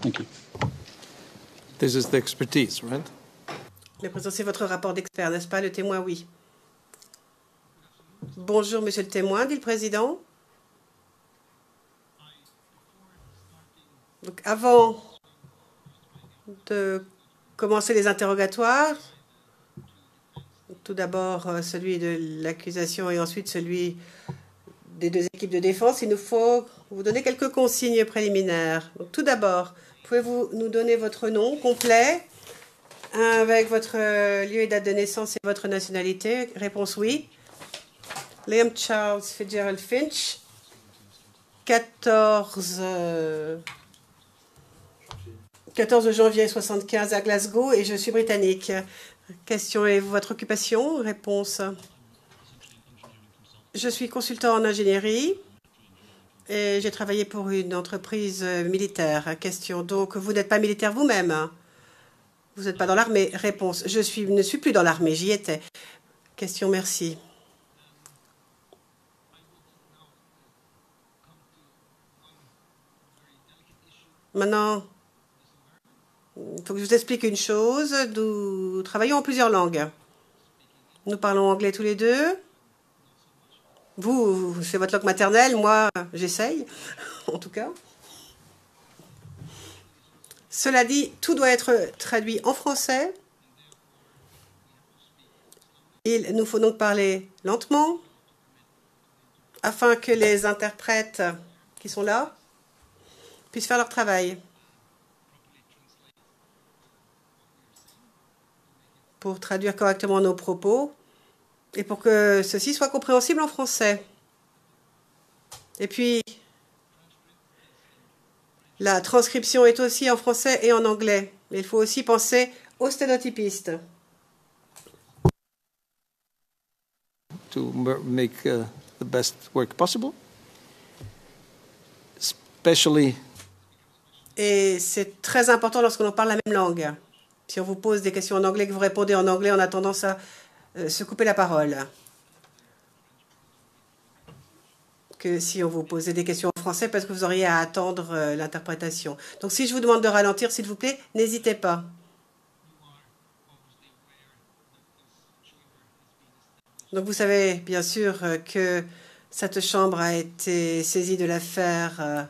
Thank you. This is the expertise, right? Le président, c'est votre rapport d'expert, n'est-ce pas? Le témoin, oui. Bonjour, monsieur le témoin, dit le président. Donc, avant de commencer les interrogatoires, tout d'abord celui de l'accusation et ensuite celui des deux équipes de défense, il nous faut vous donner quelques consignes préliminaires. Donc, tout d'abord, pouvez-vous nous donner votre nom complet avec votre lieu et date de naissance et votre nationalité? Réponse oui. Liam Charles Fitzgerald Finch, 14 janvier 1975 à Glasgow et je suis britannique. Question, et votre occupation? Réponse. Je suis consultant en ingénierie et j'ai travaillé pour une entreprise militaire. Question, donc vous n'êtes pas militaire vous-même? Vous n'êtes pas dans l'armée? Réponse, je ne suis plus dans l'armée, j'y étais. Question, merci. Maintenant, il faut que je vous explique une chose. Nous travaillons en plusieurs langues. Nous parlons anglais tous les deux. Vous, c'est votre langue maternelle. Moi, j'essaye, en tout cas. Cela dit, tout doit être traduit en français. Il nous faut donc parler lentement afin que les interprètes qui sont là puissent faire leur travail pour traduire correctement nos propos et pour que ceci soit compréhensible en français. Et puis, la transcription est aussi en français et en anglais. Mais il faut aussi penser aux sténotypistes. To make the best work possible, especially. Et c'est très important lorsqu'on parle la même langue. Si on vous pose des questions en anglais, que vous répondez en anglais, on a tendance à se couper la parole. Que si on vous posait des questions en français, parce que vous auriez à attendre l'interprétation. Donc si je vous demande de ralentir, s'il vous plaît, n'hésitez pas. Donc vous savez bien sûr que cette chambre a été saisie de l'affaire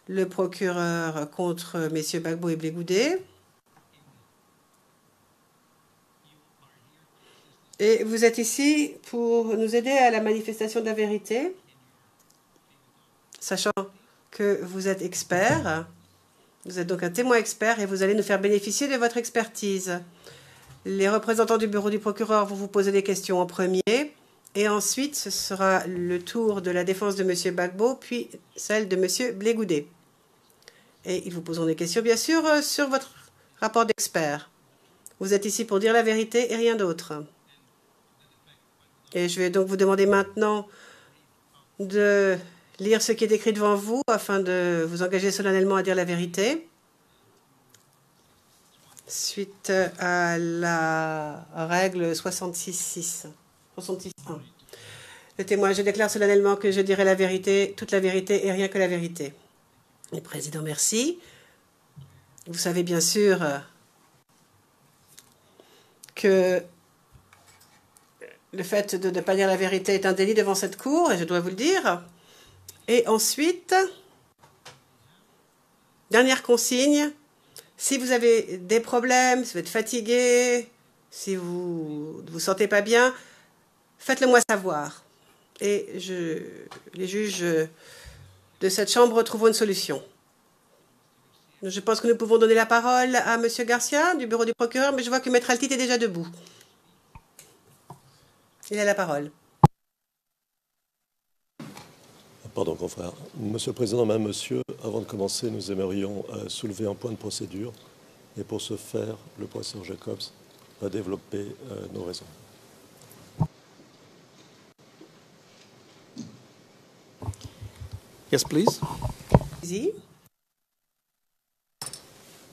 le procureur contre messieurs Gbagbo et Blé Goudé. Et vous êtes ici pour nous aider à la manifestation de la vérité, sachant que vous êtes expert. Vous êtes donc un témoin expert et vous allez nous faire bénéficier de votre expertise. Les représentants du bureau du procureur vont vous poser des questions en premier. Et ensuite, ce sera le tour de la défense de M. Gbagbo, puis celle de M. Blé Goudé. Et ils vous poseront des questions, bien sûr, sur votre rapport d'expert. Vous êtes ici pour dire la vérité et rien d'autre. Et je vais donc vous demander maintenant de lire ce qui est écrit devant vous afin de vous engager solennellement à dire la vérité. Suite à la règle 66.1. Le témoin, je déclare solennellement que je dirai la vérité, toute la vérité et rien que la vérité. Le président, merci. Vous savez bien sûr que le fait de ne pas dire la vérité est un délit devant cette cour, et je dois vous le dire. Et ensuite, dernière consigne, si vous avez des problèmes, si vous êtes fatigué, si vous ne vous sentez pas bien, faites-le moi savoir. Et les juges de cette chambre trouveront une solution. Je pense que nous pouvons donner la parole à M. Garcia du bureau du procureur, mais je vois que Maître Altit est déjà debout. Il a la parole. Pardon, confrère. Monsieur le Président, Madame, Monsieur, avant de commencer, nous aimerions soulever un point de procédure. Et pour ce faire, le professeur Jacobs va développer nos raisons. Yes, please.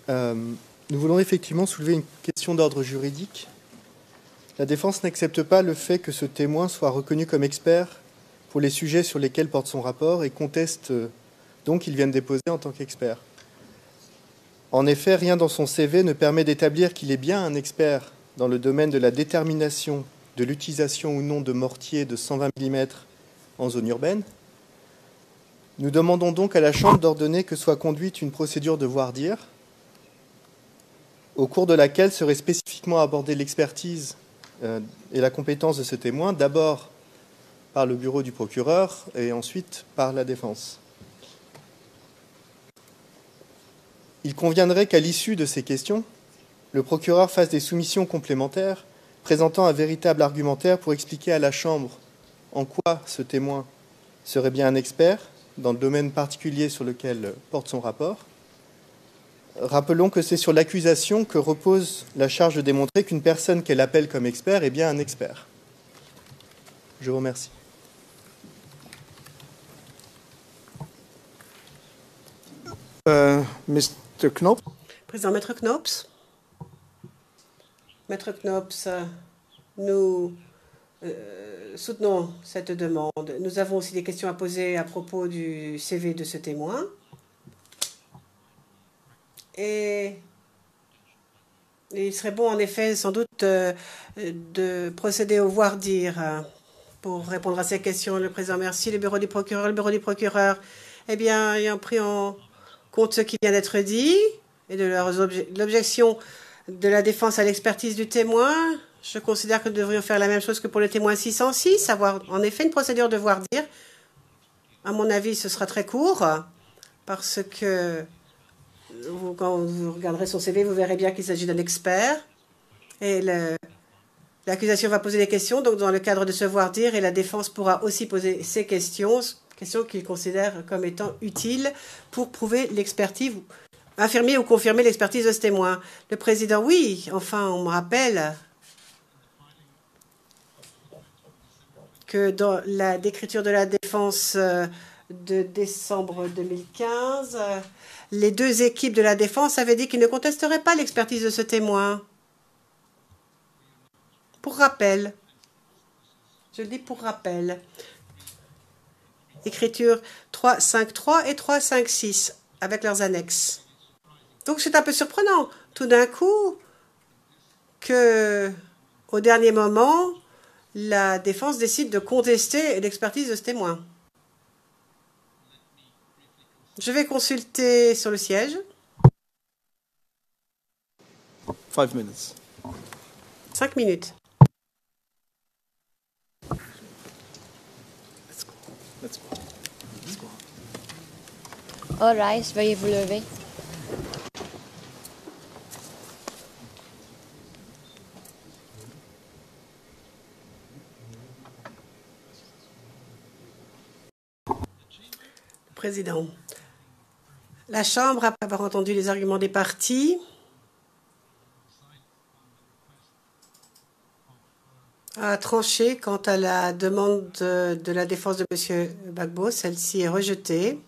Nous voulons effectivement soulever une question d'ordre juridique. La défense n'accepte pas le fait que ce témoin soit reconnu comme expert pour les sujets sur lesquels porte son rapport et conteste donc qu'il vienne déposer en tant qu'expert. En effet, rien dans son CV ne permet d'établir qu'il est bien un expert dans le domaine de la détermination de l'utilisation ou non de mortiers de 120 mm en zone urbaine. Nous demandons donc à la Chambre d'ordonner que soit conduite une procédure de voir-dire, au cours de laquelle serait spécifiquement abordée l'expertise et la compétence de ce témoin, d'abord par le bureau du procureur et ensuite par la défense. Il conviendrait qu'à l'issue de ces questions, le procureur fasse des soumissions complémentaires présentant un véritable argumentaire pour expliquer à la Chambre en quoi ce témoin serait bien un expert dans le domaine particulier sur lequel porte son rapport. Rappelons que c'est sur l'accusation que repose la charge de démontrer qu'une personne qu'elle appelle comme expert est bien un expert. Je vous remercie. Mr. Knopf? Président Maître Knops. Maître Knops, nous soutenons cette demande. Nous avons aussi des questions à poser à propos du CV de ce témoin. Et il serait bon, en effet, sans doute, de procéder au voir-dire pour répondre à ces questions. Le président, merci. Le bureau du procureur, eh bien, ayant pris en compte ce qui vient d'être dit et de l'objection de la défense à l'expertise du témoin, je considère que nous devrions faire la même chose que pour le témoin 606, avoir en effet une procédure de voir-dire. À mon avis, ce sera très court parce que quand vous regarderez son CV, vous verrez bien qu'il s'agit d'un expert. Et l'accusation va poser des questions, donc dans le cadre de ce voir-dire, et la défense pourra aussi poser ces questions qu'il considère comme étant utiles pour prouver l'expertise, affirmer ou confirmer l'expertise de ce témoin. Le président, oui, enfin, on me rappelle que dans la décriture de la défense de décembre 2015, les deux équipes de la défense avaient dit qu'ils ne contesteraient pas l'expertise de ce témoin. Pour rappel, je le dis pour rappel, écriture 353 et 356 avec leurs annexes. Donc c'est un peu surprenant tout d'un coup que, au dernier moment, la défense décide de contester l'expertise de ce témoin. Je vais consulter sur le siège. 5 minutes. 5 minutes. Let's go. All rise, veuillez vous lever. Président, la Chambre, après avoir entendu les arguments des parties, a tranché quant à la demande de la défense de M. Gbagbo. Celle-ci est rejetée.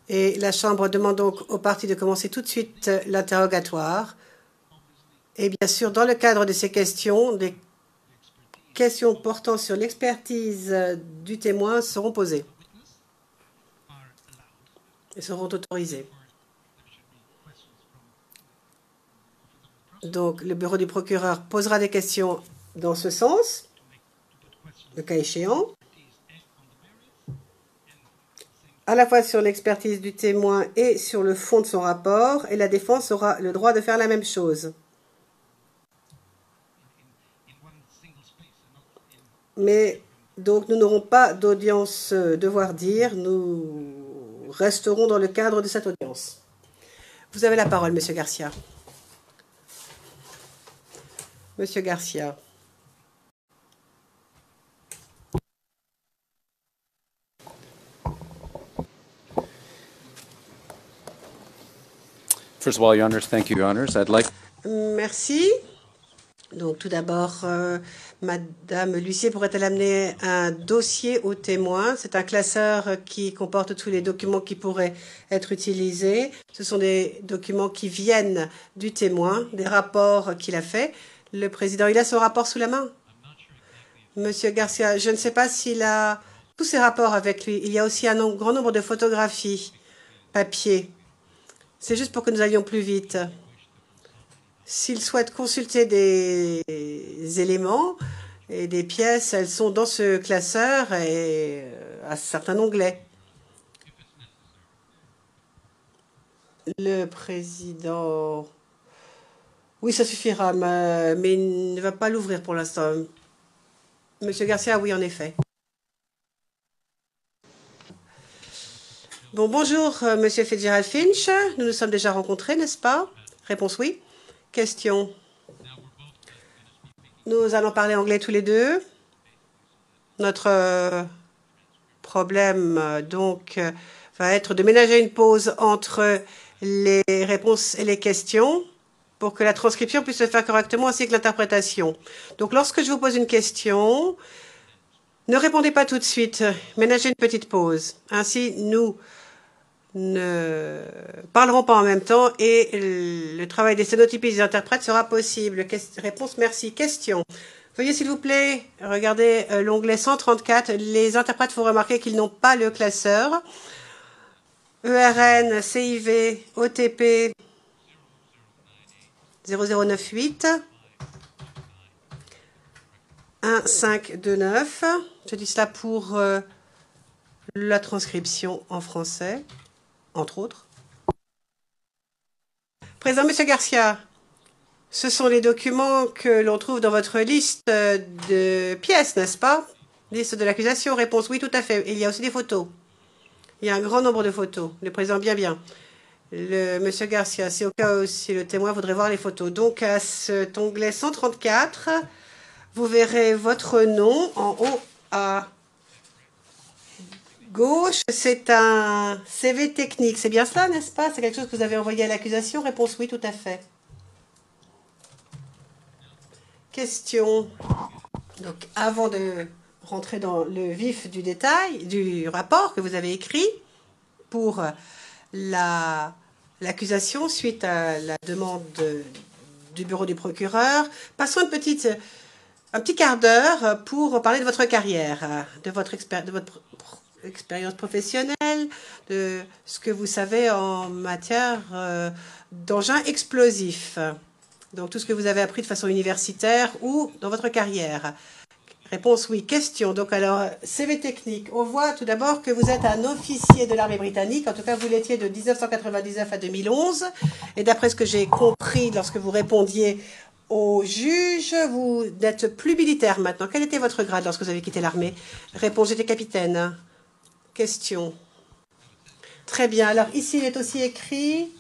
Et la Chambre demande donc aux parties de commencer tout de suite l'interrogatoire. Et bien sûr, dans le cadre de ces questions, des questions portant sur l'expertise du témoin seront posées et seront autorisées. Donc, le bureau du procureur posera des questions dans ce sens, le cas échéant, à la fois sur l'expertise du témoin et sur le fond de son rapport, et la défense aura le droit de faire la même chose. Mais donc, nous n'aurons pas d'audience devoir dire, nous resterons dans le cadre de cette audience. Vous avez la parole, Monsieur Garcia. Monsieur Garcia. First of all, Your Honors, thank you, Your Honors. I'd like... Merci. Donc, tout d'abord, Madame l'huissier pourrait-elle amener un dossier au témoin? C'est un classeur qui comporte tous les documents qui pourraient être utilisés. Ce sont des documents qui viennent du témoin, des rapports qu'il a faits. Le président, il a son rapport sous la main? Monsieur Garcia, je ne sais pas s'il a tous ses rapports avec lui. Il y a aussi un grand nombre de photographies papier. C'est juste pour que nous allions plus vite. S'ils souhaitent consulter des éléments et des pièces, elles sont dans ce classeur et à certains onglets. Le président... Oui, ça suffira, mais il ne va pas l'ouvrir pour l'instant. Monsieur Garcia, oui, en effet. Bon, bonjour, Monsieur Fitzgerald Finch. Nous nous sommes déjà rencontrés, n'est-ce pas? Réponse oui. Question. Nous allons parler anglais tous les deux. Notre problème, donc, va être de ménager une pause entre les réponses et les questions pour que la transcription puisse se faire correctement ainsi que l'interprétation. Donc, lorsque je vous pose une question, ne répondez pas tout de suite. Ménagez une petite pause. Ainsi, nous ne parlerons pas en même temps et le travail des sténotypistes et des interprètes sera possible. Réponse, merci. Question. Veuillez, s'il vous plaît, regarder l'onglet 134. Les interprètes font remarquer qu'ils n'ont pas le classeur. ERN, CIV, OTP 0098 1529. Je dis cela pour la transcription en français, entre autres. Président Monsieur Garcia, ce sont les documents que l'on trouve dans votre liste de pièces, n'est-ce pas? Liste de l'accusation, réponse oui, tout à fait. Il y a aussi des photos. Il y a un grand nombre de photos. Le président, bien. Monsieur Garcia, c'est au cas où si le témoin voudrait voir les photos. Donc, à cet onglet 134, vous verrez votre nom en haut à gauche. C'est un CV technique. C'est bien cela, n'est-ce pas? C'est quelque chose que vous avez envoyé à l'accusation? Réponse oui, tout à fait. Question. Donc, avant de rentrer dans le vif du détail du rapport que vous avez écrit pour l'accusation suite à la demande du bureau du procureur, passons un petit quart d'heure pour parler de votre carrière, de votre expérience professionnelle, de ce que vous savez en matière d'engins explosifs. Donc, tout ce que vous avez appris de façon universitaire ou dans votre carrière. Réponse oui. Question. Donc, alors, CV technique. On voit tout d'abord que vous êtes un officier de l'armée britannique. En tout cas, vous l'étiez de 1999 à 2011. Et d'après ce que j'ai compris lorsque vous répondiez au juge, vous n'êtes plus militaire maintenant. Quel était votre grade lorsque vous avez quitté l'armée? Réponse, j'étais capitaine. Question. Très bien. Alors, ici, il est aussi écrit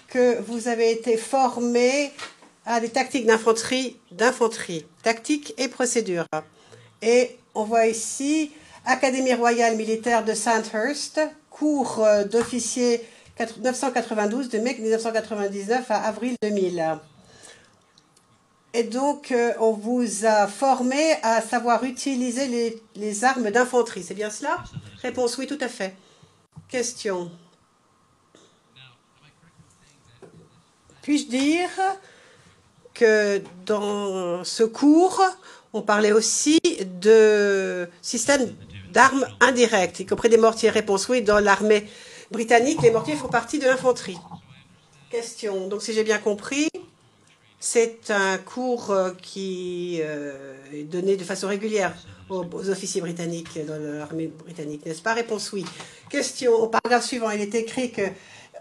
que vous avez été formé à des tactiques d'infanterie, tactiques et procédures. Et on voit ici Académie royale militaire de Sandhurst, cours d'officier 992 de mai 1999 à avril 2000. Et donc, on vous a formé à savoir utiliser les armes d'infanterie. C'est bien cela? Réponse oui, tout à fait. Question. Puis-je dire que dans ce cours, on parlait aussi de systèmes d'armes indirectes, y compris des mortiers? Réponse oui, dans l'armée britannique, les mortiers font partie de l'infanterie. Question. Donc, si j'ai bien compris, c'est un cours qui est donné de façon régulière aux officiers britanniques dans l'armée britannique, n'est-ce pas? Réponse oui. Question. Au paragraphe suivant, il est écrit que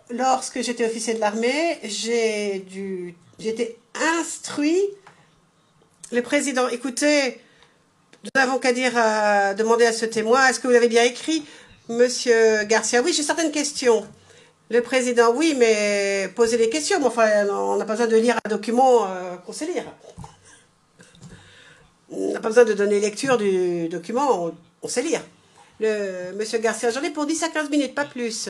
lorsque j'étais officier de l'armée, j'ai été instruit. Le président, écoutez, nous n'avons qu'à demander à ce témoin, est-ce que vous l'avez bien écrit, Monsieur Garcia? Oui, j'ai certaines questions. Le président, oui, mais posez des questions. Mais enfin, on n'a pas besoin de lire un document qu'on sait lire. On n'a pas besoin de donner lecture du document, on sait lire. Monsieur Garcia, j'en ai pour 10 à 15 minutes, pas plus.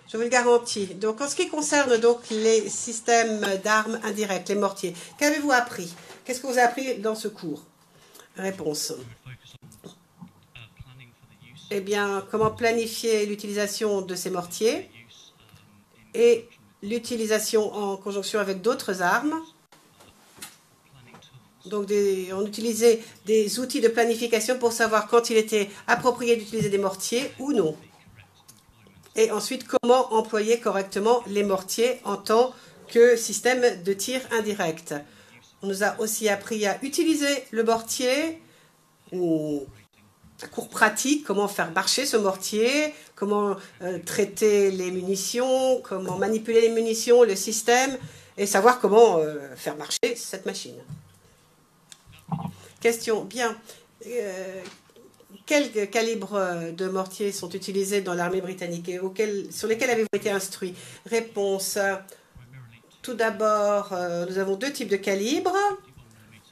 Je vous le garantis. Donc, en ce qui concerne donc les systèmes d'armes indirectes, les mortiers, qu'avez-vous appris? Qu'est-ce que vous avez appris dans ce cours? Réponse. Eh bien, comment planifier l'utilisation de ces mortiers et l'utilisation en conjonction avec d'autres armes. Donc, on utilisait des outils de planification pour savoir quand il était approprié d'utiliser des mortiers ou non. Et ensuite, comment employer correctement les mortiers en tant que système de tir indirect. On nous a aussi appris à utiliser le mortier, un cours pratique, comment faire marcher ce mortier, comment traiter les munitions, comment manipuler les munitions, le système, et savoir comment faire marcher cette machine. Question, bien. Quels calibres de mortiers sont utilisés dans l'armée britannique et sur lesquels avez-vous été instruit? Réponse. Tout d'abord, nous avons deux types de calibres,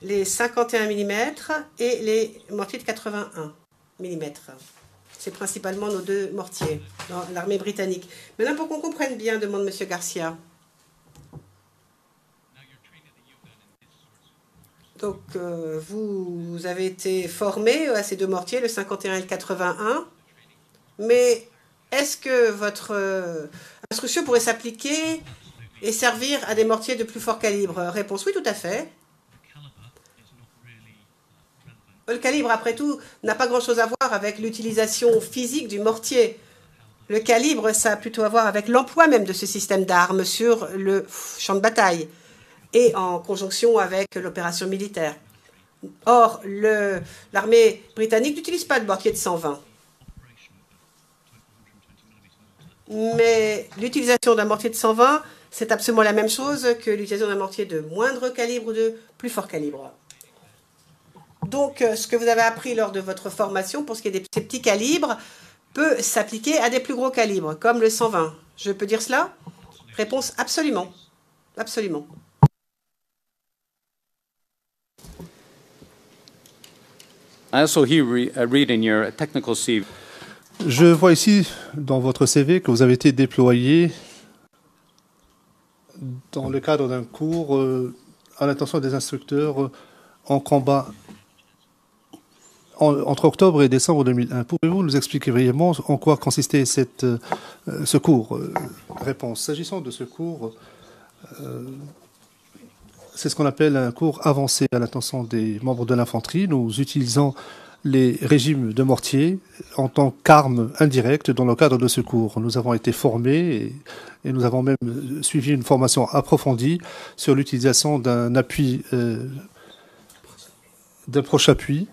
les 51 mm et les mortiers de 81 mm. C'est principalement nos deux mortiers dans l'armée britannique. Maintenant, pour qu'on comprenne bien, demande M. Garcia. Donc, vous avez été formé à ces deux mortiers, le 51 et le 81. Mais est-ce que votre instruction pourrait s'appliquer et servir à des mortiers de plus fort calibre? Réponse, oui, tout à fait. Le calibre, après tout, n'a pas grand-chose à voir avec l'utilisation physique du mortier. Le calibre, ça a plutôt à voir avec l'emploi même de ce système d'armes sur le champ de bataille et en conjonction avec l'opération militaire. Or, l'armée britannique n'utilise pas de mortier de 120. Mais l'utilisation d'un mortier de 120, c'est absolument la même chose que l'utilisation d'un mortier de moindre calibre ou de plus fort calibre. Donc, ce que vous avez appris lors de votre formation pour ce qui est de ces petits calibres peut s'appliquer à des plus gros calibres, comme le 120. Je peux dire cela? Réponse, absolument. Absolument. I also read in your technical CV. Je vois ici dans votre CV que vous avez été déployé dans le cadre d'un cours à l'intention des instructeurs en combat entre octobre et décembre 2001. Pouvez-vous nous expliquer brièvement en quoi consistait ce cours? Réponse. S'agissant de ce cours, c'est ce qu'on appelle un cours avancé à l'intention des membres de l'infanterie. Nous utilisons les régimes de mortier en tant qu'armes indirectes dans le cadre de ce cours. Nous avons été formés et nous avons même suivi une formation approfondie sur l'utilisation d'un appui, d'un proche appui.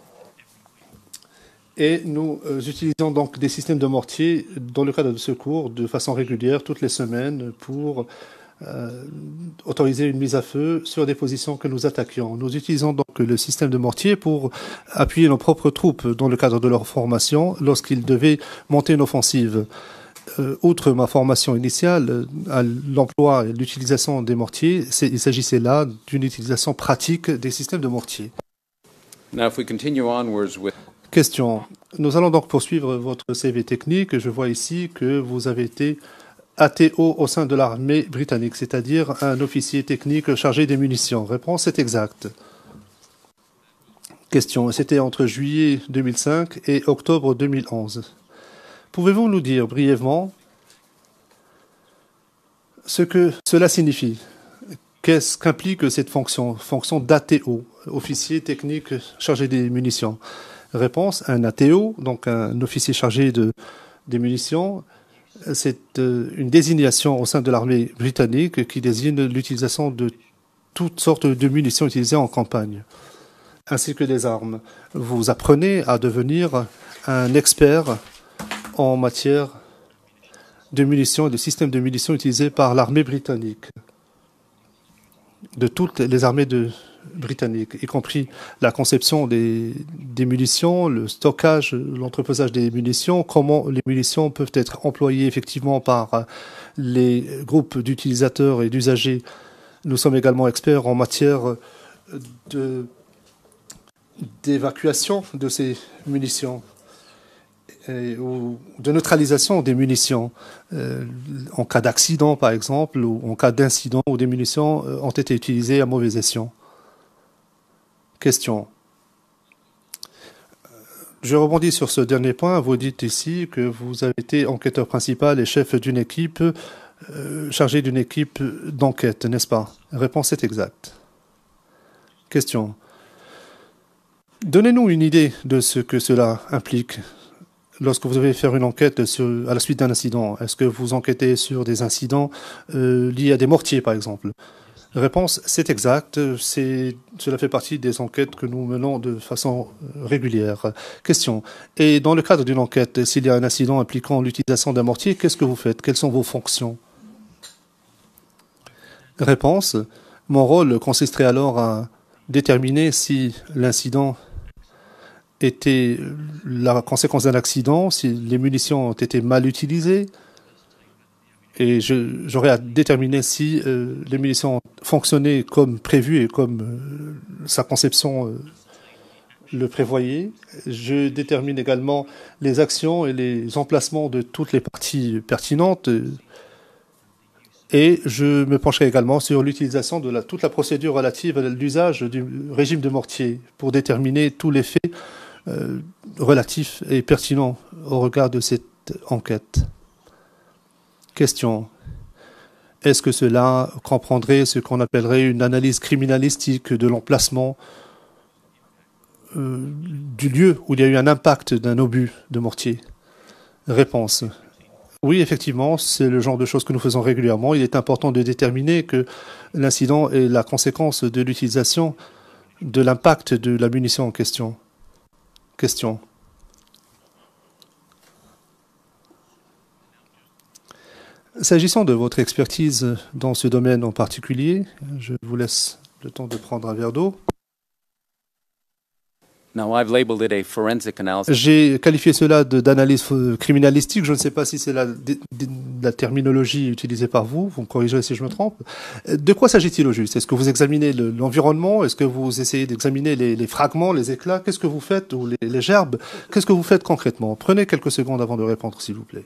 Et nous utilisons donc des systèmes de mortier dans le cadre de ce cours de façon régulière, toutes les semaines, pour autoriser une mise à feu sur des positions que nous attaquions. Nous utilisons donc le système de mortier pour appuyer nos propres troupes dans le cadre de leur formation lorsqu'ils devaient monter une offensive. Outre ma formation initiale à l'emploi et l'utilisation des mortiers, il s'agissait là d'une utilisation pratique des systèmes de mortier. Now, if we continue onwards with... Question. Nous allons donc poursuivre votre CV technique. Je vois ici que vous avez été ATO au sein de l'armée britannique, c'est-à-dire un officier technique chargé des munitions. Réponse, c'est exact. Question. C'était entre juillet 2005 et octobre 2011. Pouvez-vous nous dire brièvement ce que cela signifie? Qu'est-ce qu'implique cette fonction d'ATO, officier technique chargé des munitions? Réponse, un ATO, donc un officier chargé des munitions, c'est une désignation au sein de l'armée britannique qui désigne l'utilisation de toutes sortes de munitions utilisées en campagne, ainsi que des armes. Vous apprenez à devenir un expert en matière de munitions et de systèmes de munitions utilisés par l'armée britannique, de toutes les armées britanniques, y compris la conception des munitions, le stockage, l'entreposage des munitions, comment les munitions peuvent être employées effectivement par les groupes d'utilisateurs et d'usagers. Nous sommes également experts en matière d'évacuation de ces munitions ou de neutralisation des munitions en cas d'accident, par exemple, ou en cas d'incident où des munitions ont été utilisées à mauvais escient. Question. Je rebondis sur ce dernier point. Vous dites ici que vous avez été enquêteur principal et chef d'une équipe, chargé d'une équipe d'enquête, n'est-ce pas? Réponse est exacte. Question. Donnez-nous une idée de ce que cela implique. lorsque vous devez faire une enquête à la suite d'un incident, est-ce que vous enquêtez sur des incidents liés à des mortiers, par exemple? Réponse, c'est exact. Cela fait partie des enquêtes que nous menons de façon régulière. Question. Et dans le cadre d'une enquête, s'il y a un incident impliquant l'utilisation d'un mortier, qu'est-ce que vous faites? Quelles sont vos fonctions? Réponse. Mon rôle consisterait alors à déterminer si l'incident était la conséquence d'un accident, si les munitions ont été mal utilisées, et j'aurais à déterminer si les munitions ont fonctionné comme prévu et comme sa conception le prévoyait. Je détermine également les actions et les emplacements de toutes les parties pertinentes. Et je me pencherai également sur l'utilisation de toute la procédure relative à l'usage du régime de mortier pour déterminer tous les faits relatifs et pertinents au regard de cette enquête. Question. Est-ce que cela comprendrait ce qu'on appellerait une analyse criminalistique de l'emplacement du lieu où il y a eu un impact d'un obus de mortier? Réponse. Oui, effectivement, c'est le genre de choses que nous faisons régulièrement. Il est important de déterminer que l'incident est la conséquence de l'utilisation de l'impact de la munition en question. Question. S'agissant de votre expertise dans ce domaine en particulier, je vous laisse le temps de prendre un verre d'eau. J'ai qualifié cela d'analyse criminalistique. Je ne sais pas si c'est la terminologie utilisée par vous. Vous me corrigerez si je me trompe. De quoi s'agit-il au juste? Est-ce que vous examinez l'environnement? Est-ce que vous essayez d'examiner les fragments, les éclats? Qu'est-ce que vous faites? Ou les gerbes? Qu'est-ce que vous faites concrètement? Prenez quelques secondes avant de répondre, s'il vous plaît.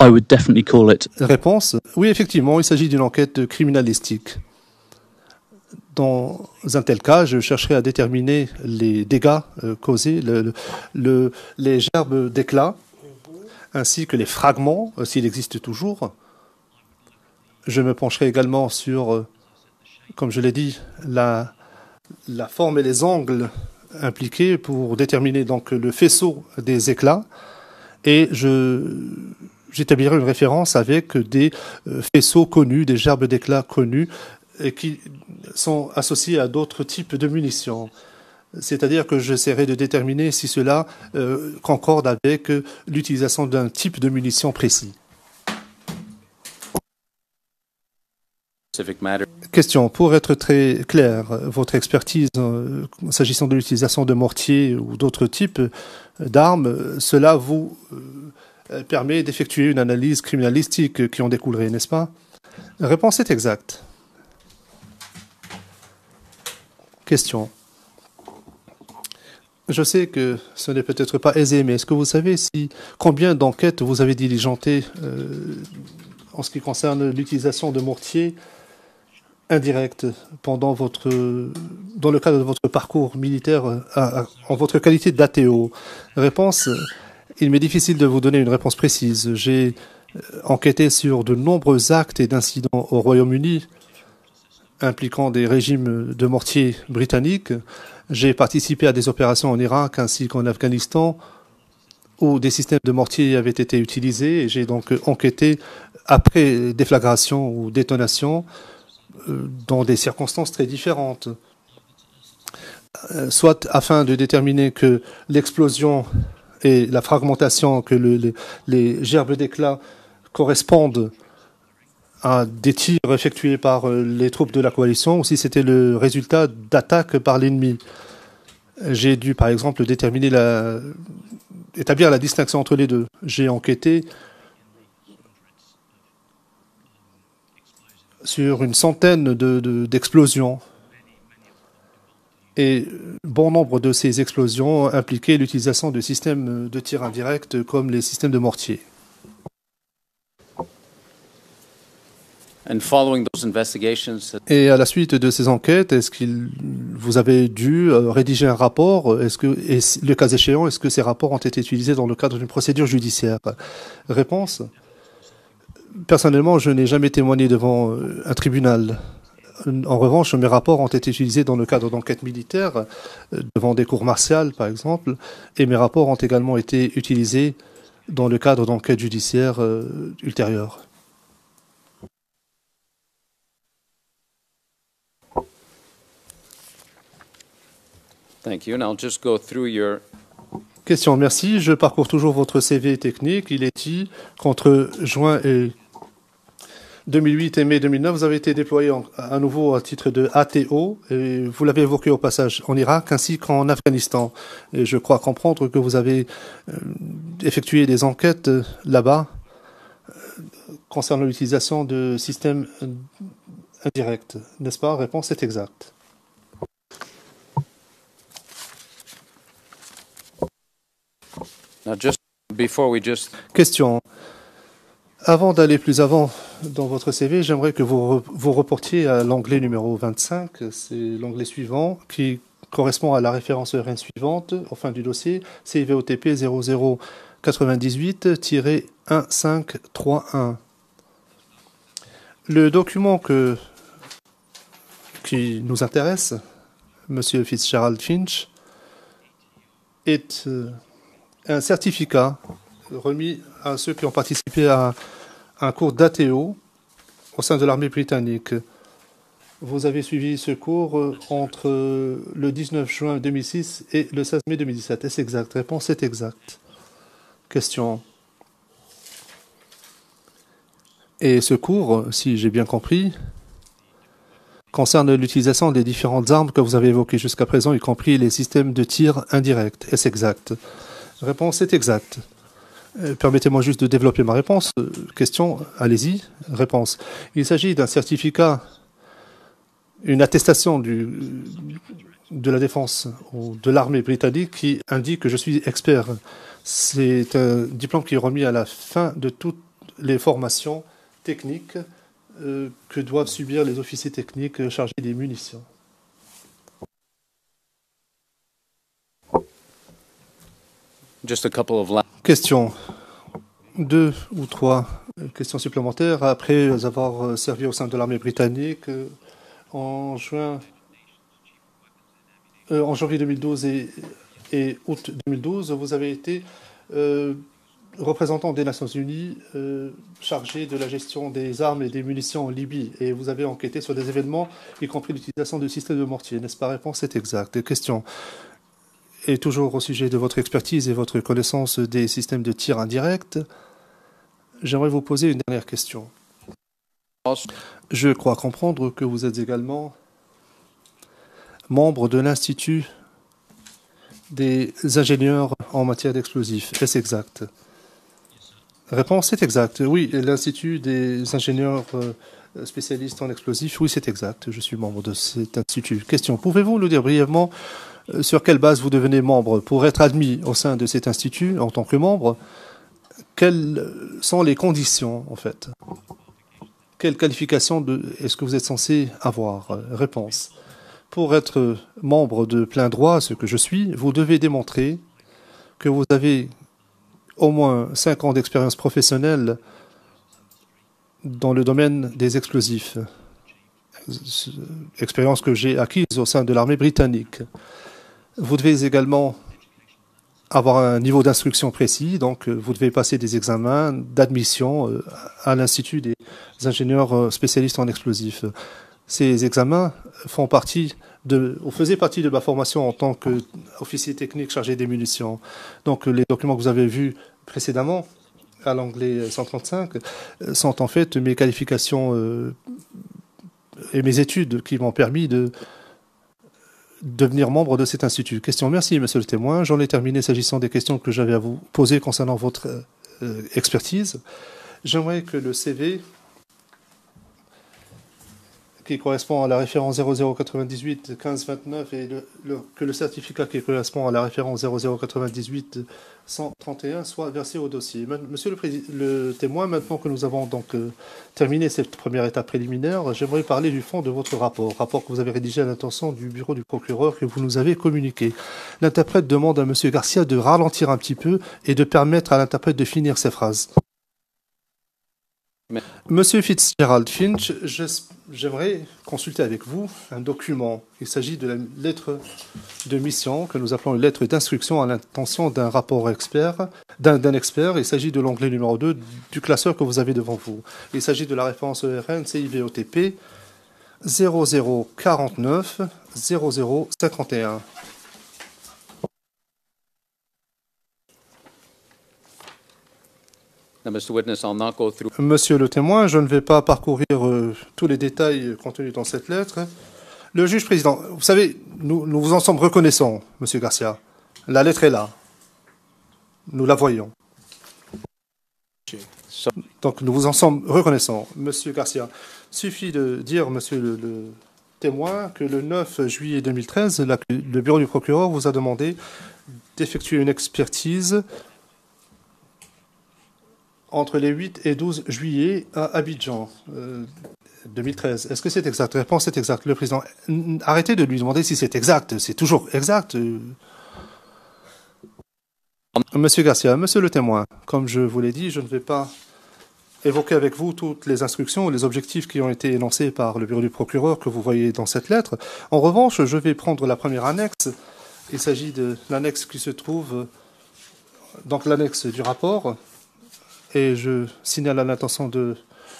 I would definitely call it. Réponse. Oui, effectivement, il s'agit d'une enquête criminalistique. Dans un tel cas, je chercherai à déterminer les dégâts causés, les gerbes d'éclats, ainsi que les fragments, s'il existe toujours. Je me pencherai également sur, comme je l'ai dit, la forme et les angles impliqués pour déterminer donc le faisceau des éclats. Et j'établirai une référence avec des faisceaux connus, des gerbes d'éclats connus, et qui sont associés à d'autres types de munitions. C'est-à-dire que j'essaierai de déterminer si cela concorde avec l'utilisation d'un type de munition précis. Question. Pour être très clair, votre expertise s'agissant de l'utilisation de mortiers ou d'autres types d'armes, cela vous permet d'effectuer une analyse criminalistique qui en découlerait, n'est-ce pas? Réponse est exacte. Question. Je sais que ce n'est peut-être pas aisé, mais est-ce que vous savez combien d'enquêtes vous avez diligentées en ce qui concerne l'utilisation de mortiers indirects dans le cadre de votre parcours militaire en votre qualité d'ATO? Réponse. Il m'est difficile de vous donner une réponse précise. J'ai enquêté sur de nombreux actes et d'incidents au Royaume-Uni impliquant des régimes de mortiers britanniques. J'ai participé à des opérations en Irak ainsi qu'en Afghanistan où des systèmes de mortiers avaient été utilisés et j'ai donc enquêté après déflagration ou détonation dans des circonstances très différentes. Soit afin de déterminer que l'explosion et la fragmentation, que les gerbes d'éclats correspondent à des tirs effectués par les troupes de la coalition, ou si c'était le résultat d'attaques par l'ennemi. J'ai dû, par exemple, établir la distinction entre les deux. J'ai enquêté sur une centaine d'explosions. Et bon nombre de ces explosions impliquaient l'utilisation de systèmes de tir indirect comme les systèmes de mortier. Et à la suite de ces enquêtes, est-ce que vous avez dû rédiger un rapport? Et le cas échéant, est-ce que ces rapports ont été utilisés dans le cadre d'une procédure judiciaire? Réponse. Personnellement, je n'ai jamais témoigné devant un tribunal En revanche, mes rapports ont été utilisés dans le cadre d'enquêtes militaires, devant des cours martiales, par exemple, et mes rapports ont également été utilisés dans le cadre d'enquêtes judiciaires ultérieures. Thank you. And I'll just go through your Question, merci. Je parcours toujours votre CV technique. Il est dit qu'entre juin et 2008 et mai 2009, vous avez été déployé à nouveau à titre de ATO, et vous l'avez évoqué au passage en Irak ainsi qu'en Afghanistan. Et je crois comprendre que vous avez effectué des enquêtes là-bas concernant l'utilisation de systèmes indirects. N'est-ce pas? Réponse est exacte. now. Just before we just Question. Avant d'aller plus avant dans votre CV, j'aimerais que vous reportiez à l'onglet numéro 25. C'est l'onglet suivant qui correspond à la référence ERN suivante au fin du dossier, CIVOTP 0098-1531. Le document qui nous intéresse, Monsieur Fitzgerald Finch, est un certificat remis à ceux qui ont participé à un cours d'ATO au sein de l'armée britannique. Vous avez suivi ce cours entre le 19 juin 2006 et le 16 mai 2017. Est-ce exact? Réponse est exacte. Question. Et ce cours, si j'ai bien compris, concerne l'utilisation des différentes armes que vous avez évoquées jusqu'à présent, y compris les systèmes de tir indirect. Est-ce exact? Réponse est exacte. Permettez-moi juste de développer ma réponse. Question, allez-y. Réponse. Il s'agit d'un certificat, une attestation de la défense ou de l'armée britannique qui indique que je suis expert. C'est un diplôme qui est remis à la fin de toutes les formations techniques que doivent subir les officiers techniques chargés des munitions. just a couple of Question. 2 ou 3 questions supplémentaires. Après avoir servi au sein de l'armée britannique en janvier 2012 et août 2012, vous avez été représentant des Nations Unies chargé de la gestion des armes et des munitions en Libye. Et vous avez enquêté sur des événements, y compris l'utilisation de systèmes de mortier. N'est-ce pas? Réponse est exacte. Question. Et toujours au sujet de votre expertise et votre connaissance des systèmes de tir indirect, j'aimerais vous poser une dernière question. Je crois comprendre que vous êtes également membre de l'Institut des ingénieurs en matière d'explosifs. Est-ce exact? Réponse est exacte. Oui, l'Institut des ingénieurs spécialistes en explosifs, oui, c'est exact. Je suis membre de cet institut. Question. Pouvez-vous nous dire brièvement sur quelle base vous devenez membre pour être admis au sein de cet institut en tant que membre? Quelles sont les conditions, en fait? Quelle qualification est-ce que vous êtes censé avoir? Réponse. Pour être membre de plein droit, ce que je suis, vous devez démontrer que vous avez au moins 5 ans d'expérience professionnelle dans le domaine des explosifs. Expérience que j'ai acquise au sein de l'armée britannique. Vous devez également avoir un niveau d'instruction précis, donc vous devez passer des examens d'admission à l'Institut des ingénieurs spécialistes en explosifs. Ces examens faisaient partie de ma formation en tant qu'officier technique chargé des munitions. Donc les documents que vous avez vus précédemment, à l'onglet 135, sont en fait mes qualifications et mes études qui m'ont permis de devenir membre de cet institut. Question. Merci, monsieur le témoin. J'en ai terminé s'agissant des questions que j'avais à vous poser concernant votre expertise. J'aimerais que le CV qui correspond à la référence 0098 1529 et que le certificat qui correspond à la référence 0098 131 soit versé au dossier. Monsieur le témoin, maintenant que nous avons donc terminé cette première étape préliminaire, j'aimerais parler du fond de votre rapport que vous avez rédigé à l'intention du bureau du procureur que vous nous avez communiqué. L'interprète demande à monsieur Garcia de ralentir un petit peu et de permettre à l'interprète de finir ses phrases. Monsieur Fitzgerald Finch, j'aimerais consulter avec vous un document. Il s'agit de la lettre de mission que nous appelons une lettre d'instruction à l'intention d'un rapport expert, d'un expert. Il s'agit de l'onglet numéro 2 du classeur que vous avez devant vous. Il s'agit de la référence ERN CIVOTP 0049 0051. Now, Mr. Witness, I'll not go through. Monsieur le témoin, je ne vais pas parcourir tous les détails contenus dans cette lettre. Le juge président, vous savez, nous vous en sommes reconnaissants, Monsieur Garcia. La lettre est là. Nous la voyons. Donc nous vous en sommes reconnaissants. Monsieur Garcia, suffit de dire, monsieur le témoin, que le 9 juillet 2013, le bureau du procureur vous a demandé d'effectuer une expertise entre les 8 et 12 juillet à Abidjan, 2013. Est-ce que c'est exact? Réponse est exacte. Le président, arrêtez de lui demander si c'est exact. C'est toujours exact. Monsieur Garcia, monsieur le témoin, comme je vous l'ai dit, je ne vais pas évoquer avec vous toutes les instructions ou les objectifs qui ont été énoncés par le bureau du procureur que vous voyez dans cette lettre. En revanche, je vais prendre la première annexe. Il s'agit de l'annexe qui se trouve, donc l'annexe du rapport. Et je signale à l'intention de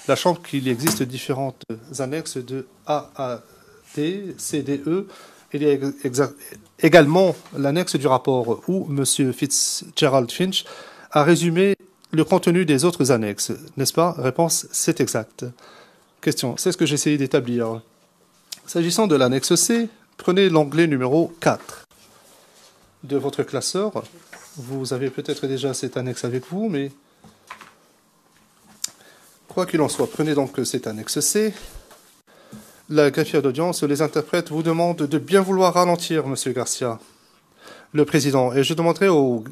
la Chambre qu'il existe différentes annexes de A à D, C, D, E. Il y a également l'annexe du rapport où M. Fitzgerald Finch a résumé le contenu des autres annexes. N'est-ce pas? Réponse, c'est exact. Question, c'est ce que j'ai essayé d'établir. S'agissant de l'annexe C, prenez l'onglet numéro 4 de votre classeur. Vous avez peut-être déjà cette annexe avec vous, mais quoi qu'il en soit, prenez donc cette annexe C. La greffière d'audience, les interprètes vous demandent de bien vouloir ralentir, Monsieur Garcia, le président. Et je demanderai au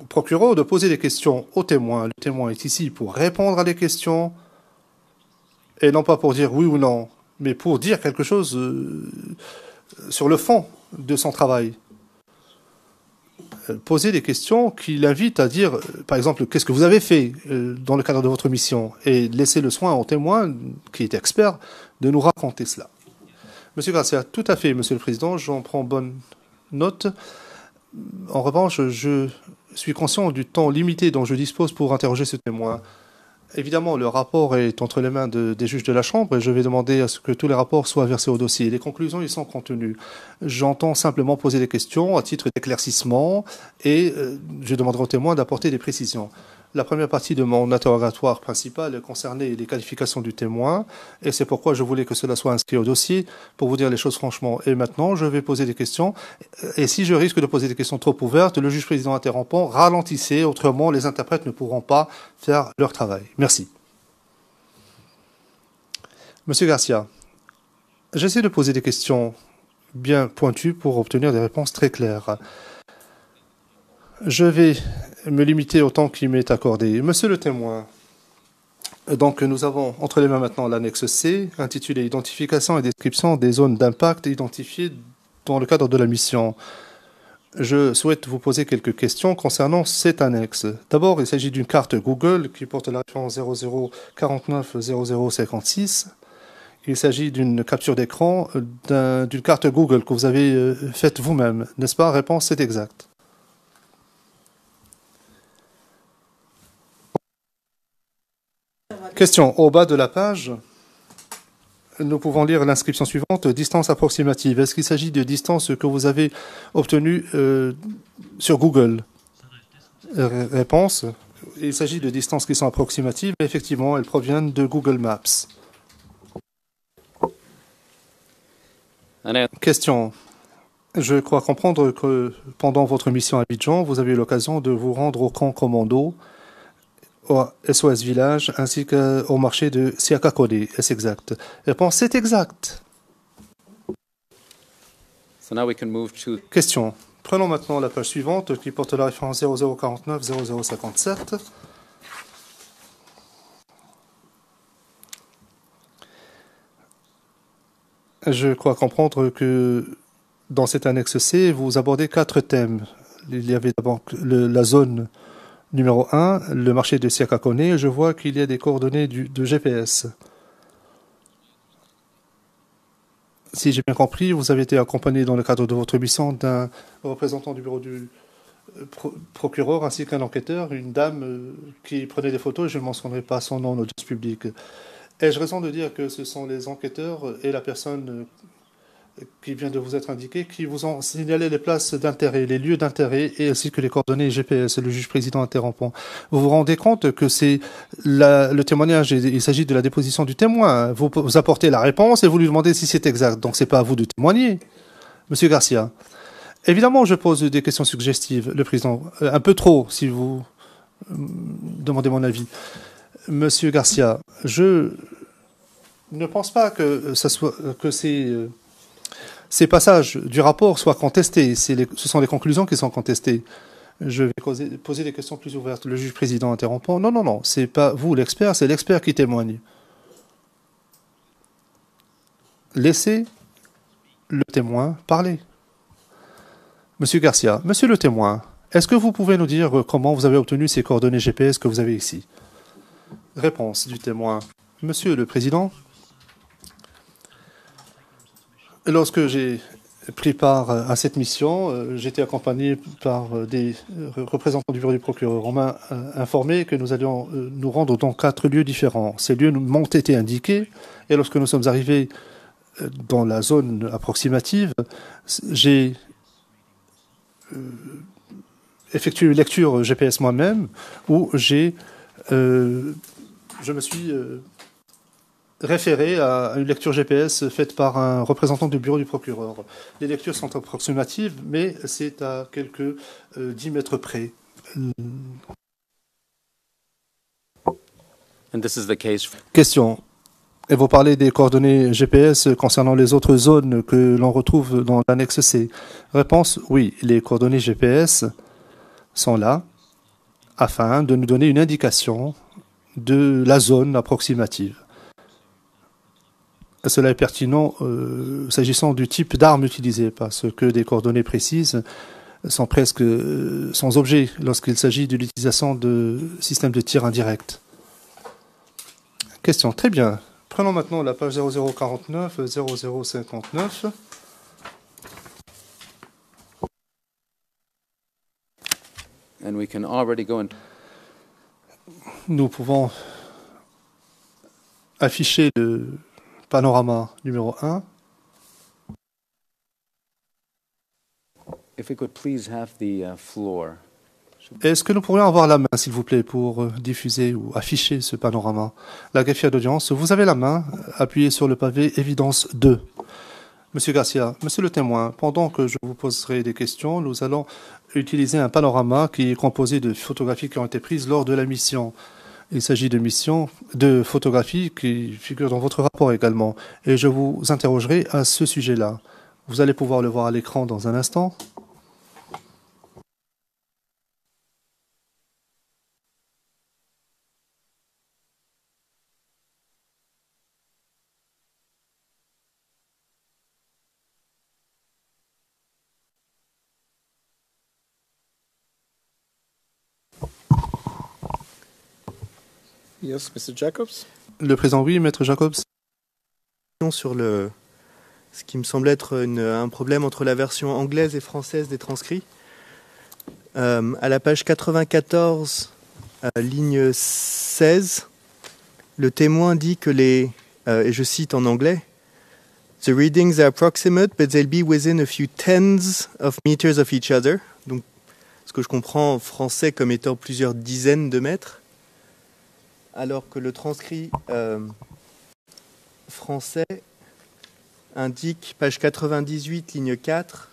procureur de poser des questions au témoin. Le témoin est ici pour répondre à des questions, et non pas pour dire oui ou non, mais pour dire quelque chose sur le fond de son travail. Poser des questions qui l'invitent à dire, par exemple, qu'est-ce que vous avez fait dans le cadre de votre mission, et laisser le soin au témoin, qui est expert, de nous raconter cela. Monsieur Garcia, tout à fait, Monsieur le Président, j'en prends bonne note. En revanche, je suis conscient du temps limité dont je dispose pour interroger ce témoin. Évidemment, le rapport est entre les mains des juges de la Chambre et je vais demander à ce que tous les rapports soient versés au dossier. Les conclusions y sont contenues. J'entends simplement poser des questions à titre d'éclaircissement et je demanderai au témoin d'apporter des précisions. La première partie de mon interrogatoire principal concernait les qualifications du témoin et c'est pourquoi je voulais que cela soit inscrit au dossier pour vous dire les choses franchement. Et maintenant, je vais poser des questions et si je risque de poser des questions trop ouvertes, le juge président interrompant, ralentissez, autrement les interprètes ne pourront pas faire leur travail. Merci. Monsieur Garcia, j'essaie de poser des questions bien pointues pour obtenir des réponses très claires. Je vais me limiter au temps qui m'est accordé. Monsieur le témoin, donc nous avons entre les mains maintenant l'annexe C, intitulée « Identification et description des zones d'impact identifiées dans le cadre de la mission ». Je souhaite vous poser quelques questions concernant cette annexe. D'abord, il s'agit d'une carte Google qui porte la référence 0049 0056. Il s'agit d'une capture d'écran d'une carte Google que vous avez faite vous-même, n'est-ce pas? Réponse, c'est exact. Question. Au bas de la page, nous pouvons lire l'inscription suivante, distance approximative. Est-ce qu'il s'agit de distance que vous avez obtenue sur Google? Réponse. Il s'agit de distances qui sont approximatives. Effectivement, elles proviennent de Google Maps. Question. Je crois comprendre que pendant votre mission à Abidjan, vous avez eu l'occasion de vous rendre au camp commando, au SOS Village, ainsi qu'au marché de Siakakode. Est-ce exact? Réponse, c'est exact. So now we can move to... Question. Prenons maintenant la page suivante qui porte la référence 0049 0057. Je crois comprendre que dans cette annexe C, vous abordez 4 thèmes. Il y avait d'abord la zone numéro 1, le marché de Siakakone. Je vois qu'il y a des coordonnées de GPS. Si j'ai bien compris, vous avez été accompagné dans le cadre de votre mission d'un représentant du bureau du procureur ainsi qu'un enquêteur, une dame qui prenait des photos, je ne mentionnerai pas son nom en audience publique. Ai-je raison de dire que ce sont les enquêteurs et la personne qui vient de vous être indiquée qui vous ont signalé les places d'intérêt, les lieux d'intérêt et ainsi que les coordonnées GPS, le juge président interrompant. Vous vous rendez compte que c'est le témoignage, il s'agit de la déposition du témoin. Vous apportez la réponse et vous lui demandez si c'est exact. Donc c'est pas à vous de témoigner. Monsieur Garcia. Évidemment, je pose des questions suggestives, le président. Un peu trop, si vous demandez mon avis. Monsieur Garcia, je ne pense pas que ces passages du rapport soient contestés. Ce sont les conclusions qui sont contestées. Je vais poser des questions plus ouvertes. Le juge président interrompant. Non, non, non. C'est pas vous l'expert, c'est l'expert qui témoigne. Laissez le témoin parler. Monsieur Garcia, monsieur le témoin, est-ce que vous pouvez nous dire comment vous avez obtenu ces coordonnées GPS que vous avez ici? Réponse du témoin. Monsieur le président, lorsque j'ai pris part à cette mission, j'étais accompagné par des représentants du bureau du procureur. On m'a informé que nous allions nous rendre dans 4 lieux différents. Ces lieux m'ont été indiqués et lorsque nous sommes arrivés dans la zone approximative, j'ai effectué une lecture GPS moi-même où je me suis référé à une lecture GPS faite par un représentant du bureau du procureur. Les lectures sont approximatives, mais c'est à quelques 10 mètres près. And this is the case. Question. Et vous parlez des coordonnées GPS concernant les autres zones que l'on retrouve dans l'annexe C. Réponse, oui, les coordonnées GPS sont là afin de nous donner une indication de la zone approximative. Cela est pertinent s'agissant du type d'arme utilisée parce que des coordonnées précises sont presque sans objet lorsqu'il s'agit de l'utilisation de systèmes de tir indirect. Question. Très bien. Prenons maintenant la page 0049, 0059. And we can already go into... Nous pouvons afficher le panorama numéro 1. If we could please have the floor. Est-ce que nous pourrions avoir la main, s'il vous plaît, pour diffuser ou afficher ce panorama? La greffière d'audience, vous avez la main, appuyez sur le pavé évidence 2. Monsieur Garcia, monsieur le témoin, pendant que je vous poserai des questions, nous allons utiliser un panorama qui est composé de photographies qui ont été prises lors de la mission. Il s'agit de photographies qui figurent dans votre rapport également. Et je vous interrogerai à ce sujet-là. Vous allez pouvoir le voir à l'écran dans un instant. Yes, Mr. Jacobs. Le président, oui, maître Jacobs. Sur ce qui me semble être un problème entre la version anglaise et française des transcrits. À la page 94, ligne 16, le témoin dit que et je cite en anglais, "The readings are approximate, but they'll be within a few tens of meters of each other." Donc, ce que je comprends en français comme étant plusieurs dizaines de mètres. Alors que le transcrit français indique, page 98, ligne 4,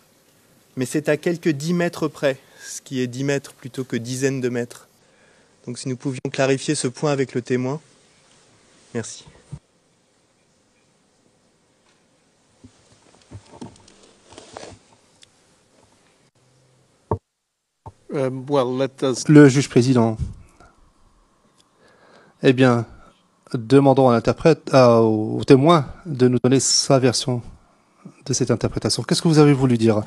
mais c'est à quelques 10 mètres près, ce qui est 10 mètres plutôt que dizaines de mètres. Donc si nous pouvions clarifier ce point avec le témoin. Merci. Le juge président. Eh bien, demandons à l'interprète, au témoin de nous donner sa version de cette interprétation. Qu'est-ce que vous avez voulu dire?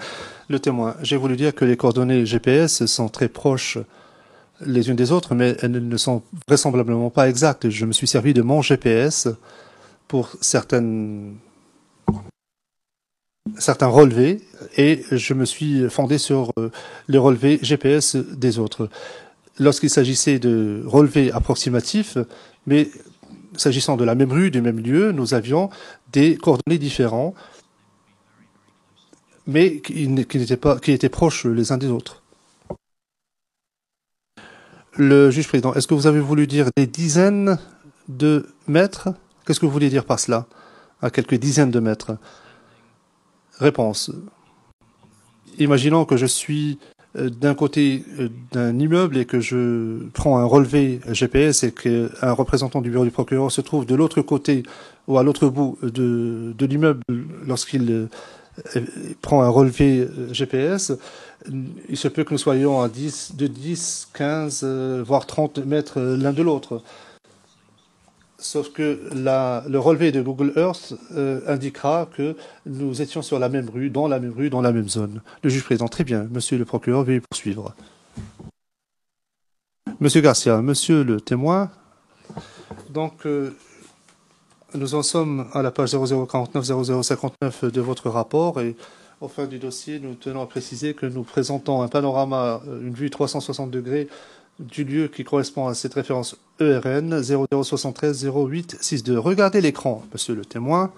Le témoin, j'ai voulu dire que les coordonnées GPS sont très proches les unes des autres, mais elles ne sont vraisemblablement pas exactes. Je me suis servi de mon GPS pour certaines certains relevés et je me suis fondé sur les relevés GPS des autres. Lorsqu'il s'agissait de relevés approximatifs, mais s'agissant de la même rue, du même lieu, nous avions des coordonnées différents, mais qui étaient proches les uns des autres. Le juge président, est-ce que vous avez voulu dire des dizaines de mètres? Qu'est-ce que vous voulez dire par cela? À quelques dizaines de mètres. Réponse. Imaginons que je suis d'un côté d'un immeuble et que je prends un relevé GPS et qu'un représentant du bureau du procureur se trouve de l'autre côté ou à l'autre bout de l'immeuble lorsqu'il prend un relevé GPS, il se peut que nous soyons à 10, 15, voire 30 mètres l'un de l'autre. Sauf que le relevé de Google Earth indiquera que nous étions sur la même rue, dans la même zone. Le juge président, très bien. Monsieur le procureur, veuillez poursuivre. Monsieur Garcia, monsieur le témoin, donc nous en sommes à la page 0049-0059 de votre rapport et au fin du dossier, nous tenons à préciser que nous présentons un panorama, une vue 360 degrés du lieu qui correspond à cette référence ERN 0073 0862. Regardez l'écran, monsieur le témoin,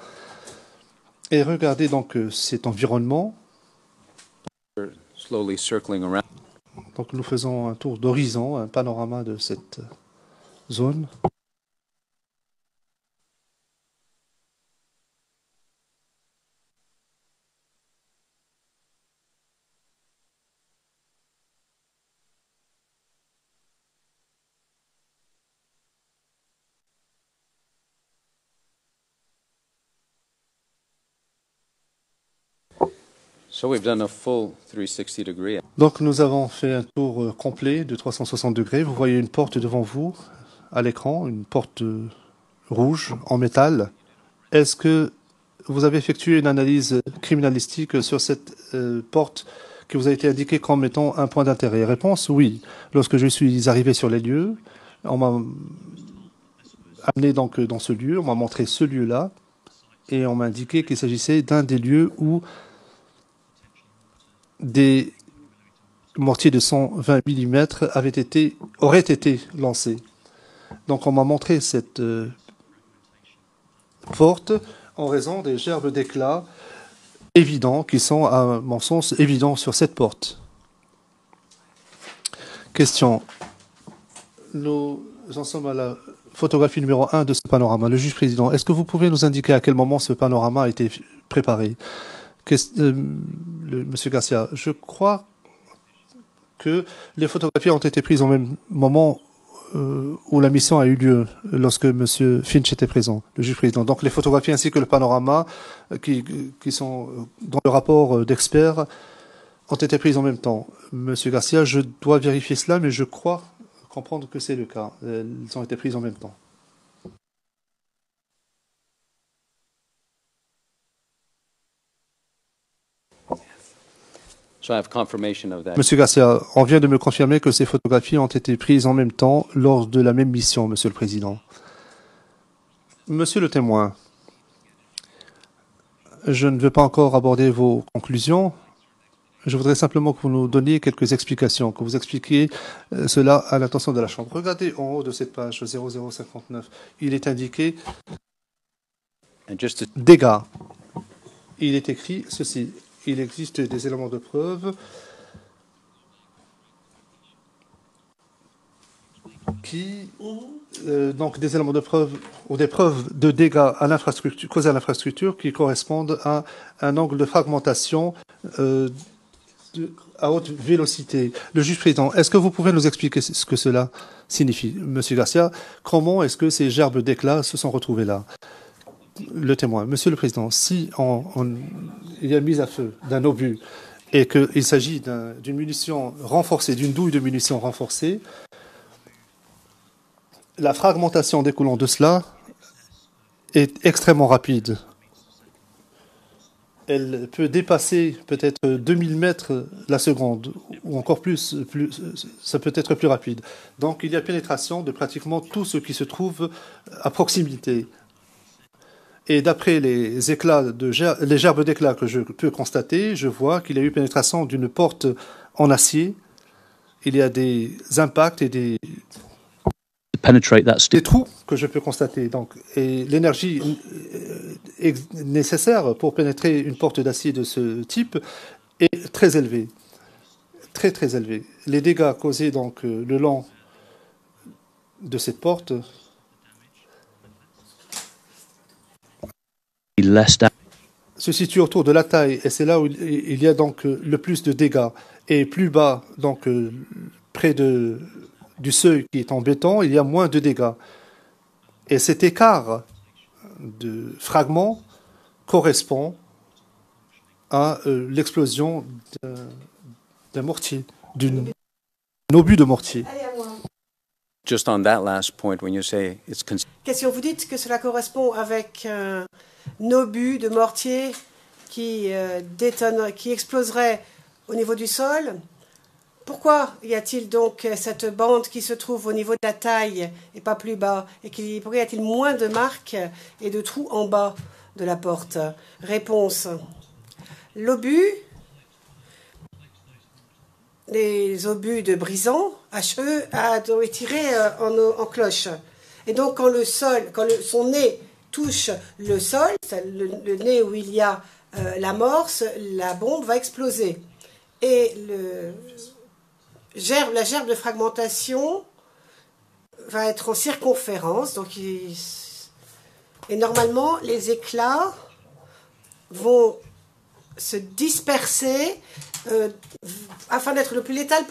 et regardez donc cet environnement. Slowly circling around. Donc nous faisons un tour d'horizon, un panorama de cette zone. So we've done a full 360 degree. Donc nous avons fait un tour complet de 360 degrés. Vous voyez une porte devant vous à l'écran, une porte rouge en métal. Est-ce que vous avez effectué une analyse criminalistique sur cette porte qui vous a été indiquée comme étant un point d'intérêt? Réponse, oui. Lorsque je suis arrivé sur les lieux, on m'a amené donc dans ce lieu, on m'a montré ce lieu-là et on m'a indiqué qu'il s'agissait d'un des lieux où des mortiers de 120 mm auraient été lancés. Donc on m'a montré cette porte en raison des gerbes d'éclats évidents qui sont, à mon sens, évidents sur cette porte. Question. Nous en sommes à la photographie numéro 1 de ce panorama. Le juge président, est-ce que vous pouvez nous indiquer à quel moment ce panorama a été préparé? Monsieur Garcia, je crois que les photographies ont été prises au même moment où la mission a eu lieu, lorsque Monsieur Finch était présent, le juge président. Donc les photographies ainsi que le panorama qui sont dans le rapport d'experts ont été prises en même temps. Monsieur Garcia, je dois vérifier cela, mais je crois comprendre que c'est le cas. Elles ont été prises en même temps. So I have confirmation of that. Monsieur Garcia, on vient de me confirmer que ces photographies ont été prises en même temps lors de la même mission, Monsieur le Président. Monsieur le témoin, je ne veux pas encore aborder vos conclusions. Je voudrais simplement que vous nous donniez quelques explications, que vous expliquiez cela à l'attention de la Chambre. Regardez en haut de cette page 0059. Il est indiqué dégâts. Il est écrit ceci. Il existe des éléments de preuve donc des éléments de preuve ou des preuves de dégâts à l'infrastructure, causés à l'infrastructure qui correspondent à un angle de fragmentation à haute vélocité. Le juge président, est-ce que vous pouvez nous expliquer ce que cela signifie? Monsieur Garcia, comment est-ce que ces gerbes d'éclats se sont retrouvées là? Le témoin, Monsieur le Président, si il y a mise à feu d'un obus et qu'il s'agit d'une munition renforcée, d'une douille de munition renforcée, la fragmentation découlant de cela est extrêmement rapide. Elle peut dépasser peut-être 2000 mètres la seconde, ou encore plus, ça peut être plus rapide. Donc il y a pénétration de pratiquement tout ce qui se trouve à proximité. Et d'après les les gerbes d'éclats que je peux constater, je vois qu'il y a eu pénétration d'une porte en acier. Il y a des impacts et des penetrate that steel. des trous que je peux constater. Donc, et l'énergie nécessaire pour pénétrer une porte d'acier de ce type est très élevée, très très élevée. Les dégâts causés donc le long de cette porte Less down. se situe autour de la taille, et c'est là où il y a donc le plus de dégâts. Et plus bas, donc près du seuil qui est en béton, il y a moins de dégâts. Et cet écart de fragments correspond à l'explosion d'un mortier, d'un obus de mortier. Allez, à moi. Just on that last point, when you say it's Question, vous dites que cela correspond avec un obus de mortier qui exploserait au niveau du sol. Pourquoi y a-t-il donc cette bande qui se trouve au niveau de la taille et pas plus bas? Et pourquoi y a-t-il moins de marques et de trous en bas de la porte? Réponse. L'obus, les obus de brisant, HE, ont été tirés en cloche. Et donc quand son nez touche le sol, le nez où il y a l'amorce, la bombe va exploser. Et la gerbe de fragmentation va être en circonférence. Donc et normalement, les éclats vont se disperser afin d'être le plus létal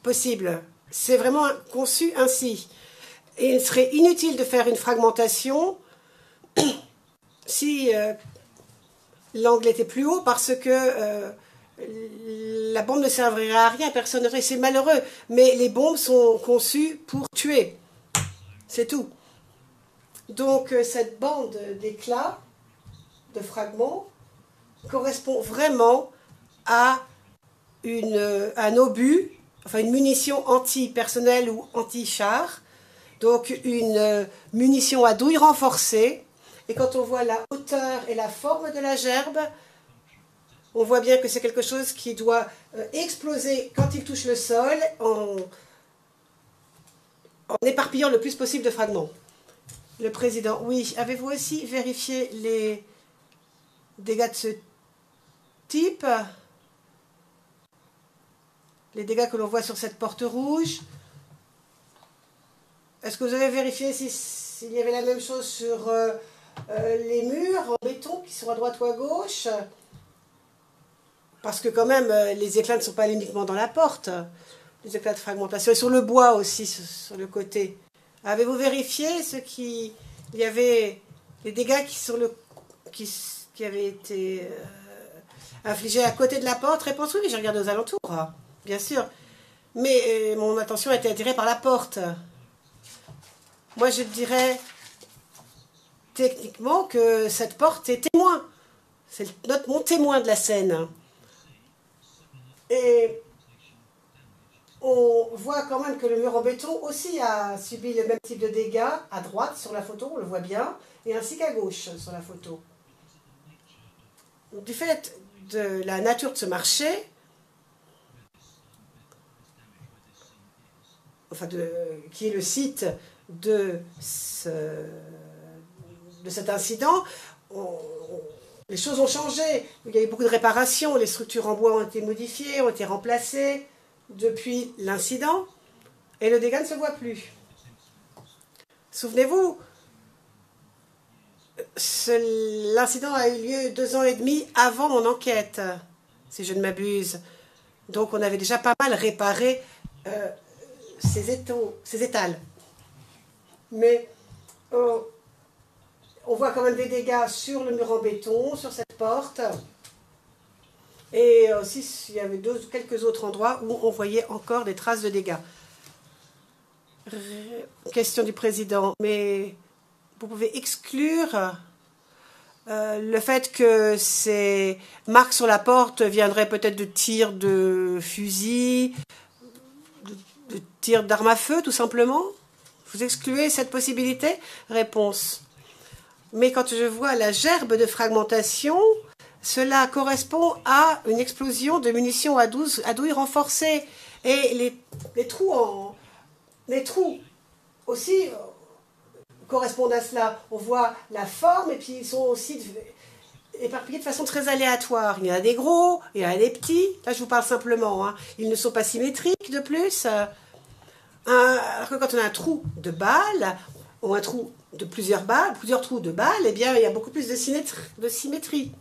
possible. C'est vraiment conçu ainsi. Et il serait inutile de faire une fragmentation si l'angle était plus haut, parce que la bombe ne servirait à rien, personne ne ferait. C'est malheureux, mais les bombes sont conçues pour tuer. C'est tout. Donc cette bande d'éclats, de fragments, correspond vraiment à un obus, enfin une munition anti-personnel ou anti-char. Donc une munition à douille renforcée. Et quand on voit la hauteur et la forme de la gerbe, on voit bien que c'est quelque chose qui doit exploser quand il touche le sol en éparpillant le plus possible de fragments. Le président, oui. Avez-vous aussi vérifié les dégâts de ce type? Les dégâts que l'on voit sur cette porte rouge? Est-ce que vous avez vérifié s'il y avait la même chose sur les murs en béton qui sont à droite ou à gauche? Parce que quand même, les éclats ne sont pas uniquement dans la porte. Les éclats de fragmentation. Et sur le bois aussi, sur le côté. Avez-vous vérifié il y avait les dégâts qui avaient été infligés à côté de la porte? Réponse oui, j'ai regardé aux alentours, bien sûr. Mais mon attention a été attirée par la porte. Moi, je dirais techniquement que cette porte est témoin. C'est mon témoin de la scène. Et on voit quand même que le mur en béton aussi a subi le même type de dégâts à droite sur la photo, on le voit bien, et ainsi qu'à gauche sur la photo. Du fait de la nature de ce marché, qui est le site de cet incident, les choses ont changé. Il y a eu beaucoup de réparations, les structures en bois ont été modifiées, ont été remplacées depuis l'incident, et le dégât ne se voit plus. Souvenez-vous, l'incident a eu lieu 2 ans et demi avant mon enquête, si je ne m'abuse. Donc on avait déjà pas mal réparé ces étals. Mais on voit quand même des dégâts sur le mur en béton, sur cette porte. Et aussi, il y avait quelques autres endroits où on voyait encore des traces de dégâts. Question du président. Mais vous pouvez exclure le fait que ces marques sur la porte viendraient peut-être de tirs de fusil, de tirs d'armes à feu, tout simplement? Vous excluez cette possibilité? Réponse. Mais quand je vois la gerbe de fragmentation, cela correspond à une explosion de munitions à douille renforcées. Et les trous aussi correspondent à cela. On voit la forme et puis ils sont aussi éparpillés de façon très aléatoire. Il y en a des gros, il y en a des petits. Là, je vous parle simplement. Hein. Ils ne sont pas symétriques de plus. Alors que quand on a un trou de balle, ou un trou de plusieurs balles, plusieurs trous de balles, eh bien, il y a beaucoup plus de symétrie.